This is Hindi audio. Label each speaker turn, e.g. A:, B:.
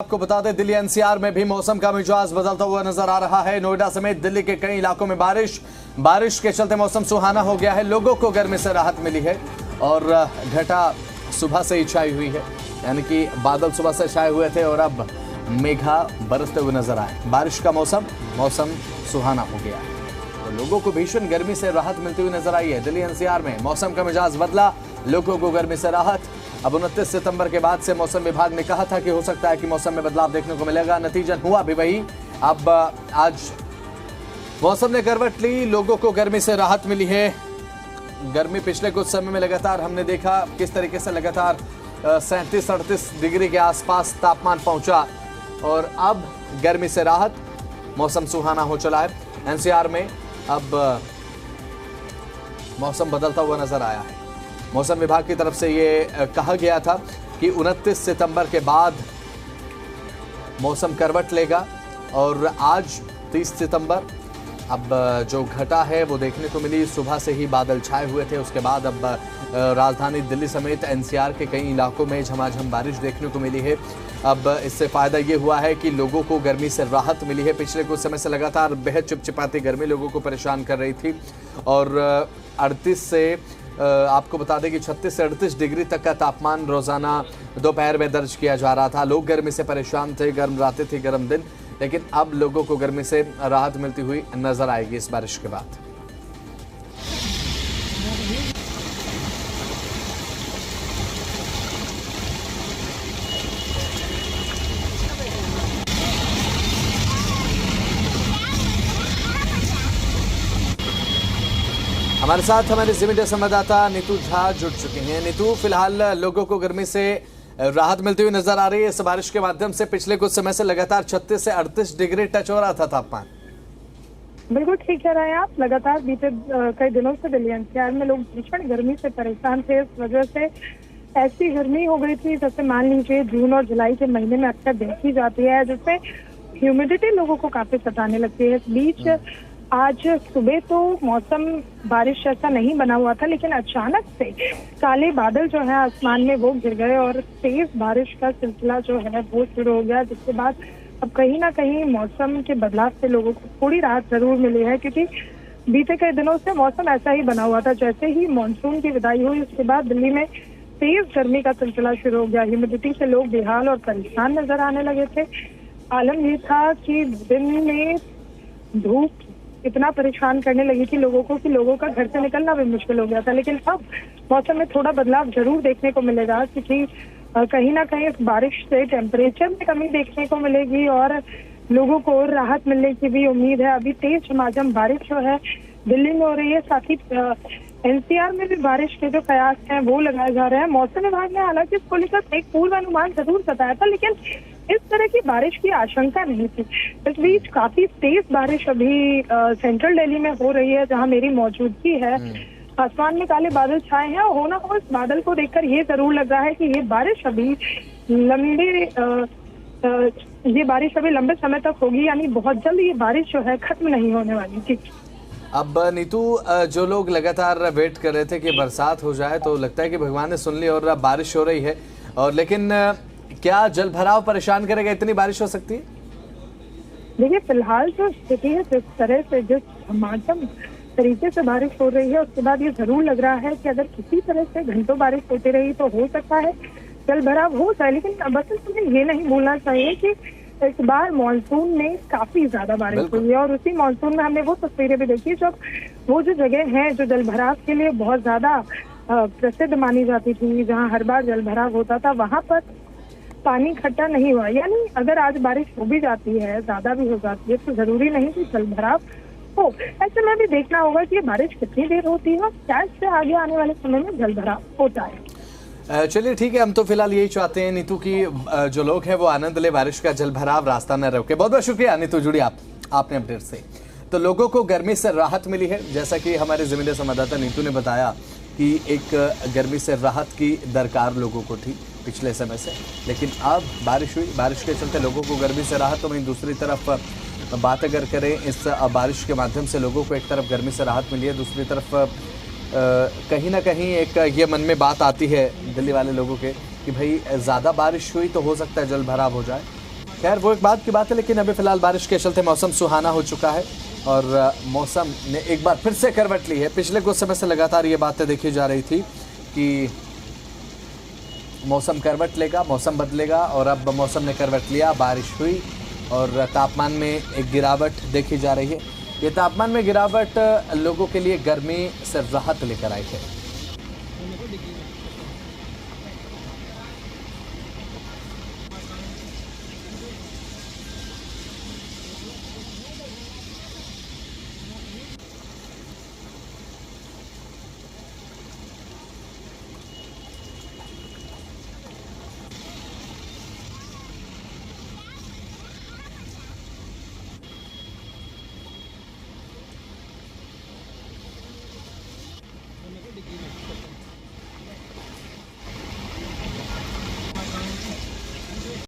A: आपको बता दें, दिल्ली एनसीआर में भी मौसम का मिजाज बदलता हुआ नजर आ रहा है। नोएडा समेत दिल्ली के कई इलाकों में बारिश के चलते मौसम सुहाना हो गया है। लोगों को गर्मी से राहत मिली है और घटा सुबह से ही छाई हुई है, यानी कि बादल सुबह से छाए हुए थे और अब मेघा बरसते हुए नजर आए। बारिश का मौसम सुहाना हो गया है तो लोगों को भीषण गर्मी से राहत मिलती हुई नजर आई है। दिल्ली एनसीआर में मौसम का मिजाज बदला, लोगों को गर्मी से राहत। अब 29 सितंबर के बाद से मौसम विभाग ने कहा था कि हो सकता है कि मौसम में बदलाव देखने को मिलेगा, नतीजन हुआ भी वही। अब आज मौसम ने करवट ली, लोगों को गर्मी से राहत मिली है। गर्मी पिछले कुछ समय में लगातार हमने देखा किस तरीके से लगातार 37-38 डिग्री के आसपास तापमान पहुंचा और अब गर्मी से राहत, मौसम सुहाना हो चला है। एनसीआर में अब मौसम बदलता हुआ नजर आया है। मौसम विभाग की तरफ से ये कहा गया था कि 29 सितंबर के बाद मौसम करवट लेगा और आज 30 सितंबर अब जो घटा है वो देखने को मिली। सुबह से ही बादल छाए हुए थे, उसके बाद अब राजधानी दिल्ली समेत एनसीआर के कई इलाकों में झमाझम बारिश देखने को मिली है। अब इससे फ़ायदा ये हुआ है कि लोगों को गर्मी से राहत मिली है। पिछले कुछ समय से लगातार बेहद चिपचिपाती गर्मी लोगों को परेशान कर रही थी और 38 से आपको बता दें कि 36 से 38 डिग्री तक का तापमान रोजाना दोपहर में दर्ज किया जा रहा था। लोग गर्मी से परेशान थे, गर्म रातें थी, गर्म दिन, लेकिन अब लोगों को गर्मी से राहत मिलती हुई नजर आएगी इस बारिश के बाद। हमारे साथ हमारे जिले मीडिया संवाददाता नीतू झा जुड़ चुके हैं। नीतू, फिलहाल लोगों को गर्मी से राहत मिलती हुई नजर आ रही है। इस बारिश के माध्यम से पिछले कुछ समय से लगातार 36 से 38 डिग्री टच हो रहा था तापमान।
B: बिल्कुल ठीक कह रहे हैं आप। लगातार बीते कई दिनों से दिल्ली एनसीआर में लोग भीषण गर्मी से परेशान थे। इस वजह से ऐसी गर्मी हो गई थी जैसे मान लीजिए जून और जुलाई के महीने में अक्सर देखी जाती है, जिससे ह्यूमिडिटी लोगों को काफी सताने लगती है। इस बीच आज सुबह तो मौसम बारिश ऐसा नहीं बना हुआ था, लेकिन अचानक से काले बादल जो है आसमान में वो घिर गए और तेज बारिश का सिलसिला जो है वो शुरू हो गया, जिसके बाद अब कहीं ना कहीं मौसम के बदलाव से लोगों को थोड़ी राहत जरूर मिली है। क्योंकि बीते कई दिनों से मौसम ऐसा ही बना हुआ था। जैसे ही मानसून की विदाई हुई उसके बाद दिल्ली में तेज गर्मी का सिलसिला शुरू हो गया। ह्यूमिडिटी से लोग बेहाल और परेशान नजर आने लगे थे। आलम ये था कि दिन में धूप इतना परेशान करने लगी थी लोगों को कि लोगों का घर से निकलना भी मुश्किल हो गया था। लेकिन अब मौसम में थोड़ा बदलाव जरूर देखने को मिलेगा, क्योंकि कहीं ना कहीं इस बारिश से टेम्परेचर में कमी देखने को मिलेगी और लोगों को राहत मिलने की भी उम्मीद है। अभी तेज झमाझम बारिश जो है दिल्ली में हो रही है, साथ ही एनसीआर में भी बारिश के जो कयास हैं वो लगाए जा रहे हैं। मौसम विभाग ने हालांकि इसको लेकर एक पूर्वानुमान जरूर बताया था, लेकिन इस तरह की बारिश की आशंका नहीं थी। इस बीच काफी तेज बारिश अभी सेंट्रल दिल्ली में हो रही है, जहां मेरी मौजूदगी है। आसमान में काले बादल छाए हैं और होना हो इस बादल को देखकर ये जरूर लग रहा है कि ये बारिश अभी लंबे समय तक होगी, यानी बहुत जल्द ये बारिश जो है खत्म नहीं होने वाली थी।
A: अब नीतू, जो लोग लगातार वेट कर रहे थे कि बरसात हो जाए, तो लगता है कि भगवान ने सुन ली और अब बारिश हो रही है। और लेकिन क्या जल भराव परेशान करेगा? इतनी बारिश हो सकती है?
B: देखिए, फिलहाल जो स्थिति है, जिस तरह से जिस झमाझम तरीके से बारिश हो रही है, उसके बाद ये जरूर लग रहा है कि अगर किसी तरह से घंटों बारिश होती रही तो हो सकता है जल भराव हो जाए। लेकिन बस तुम्हें ये नहीं भूलना चाहिए कि इस बार मानसून में काफी ज्यादा बारिश हुई है और उसी मानसून में हमने वो तस्वीरें भी देखी जब वो जो जगह है जो जल भराव के लिए बहुत ज्यादा प्रसिद्ध मानी जाती थी, जहाँ हर बार जल भराव होता था, वहां पर पानी इकट्ठा नहीं हुआ। यानी अगर आज बारिश हो भी जाती है, ज्यादा भी हो जाती है, तो जरूरी नहीं कि जल भराव हो। ऐसे में भी देखना होगा कि ये बारिश कितनी देर होती है और क्या इससे आगे आने वाले समय में जल भराव होता है।
A: चलिए ठीक है, हम तो फिलहाल यही चाहते हैं नीतू की जो लोग हैं वो आनंद ले, बारिश का जल भराव रास्ता न रोके। बहुत बहुत शुक्रिया नीतू, जुड़ी आपने अपडेट से। तो लोगों को गर्मी से राहत मिली है, जैसा कि हमारे जिले संवाददाता नीतू ने बताया कि एक गर्मी से राहत की दरकार लोगों को थी पिछले समय से, लेकिन अब बारिश हुई, बारिश के चलते लोगों को गर्मी से राहत। तो वहीं दूसरी तरफ बात अगर करें, इस बारिश के माध्यम से लोगों को एक तरफ गर्मी से राहत मिली है, दूसरी तरफ कहीं ना कहीं एक ये मन में बात आती है दिल्ली वाले लोगों के कि भाई ज़्यादा बारिश हुई तो हो सकता है जल भराव हो जाए, खैर वो एक बात की बात है, लेकिन अभी फिलहाल बारिश के चलते मौसम सुहाना हो चुका है और मौसम ने एक बार फिर से करवट ली है। पिछले कुछ समय से लगातार ये बातें देखी जा रही थी कि मौसम करवट लेगा, मौसम बदलेगा, और अब मौसम ने करवट लिया, बारिश हुई और तापमान में एक गिरावट देखी जा रही है। ये तापमान में गिरावट लोगों के लिए गर्मी से राहत लेकर आई है।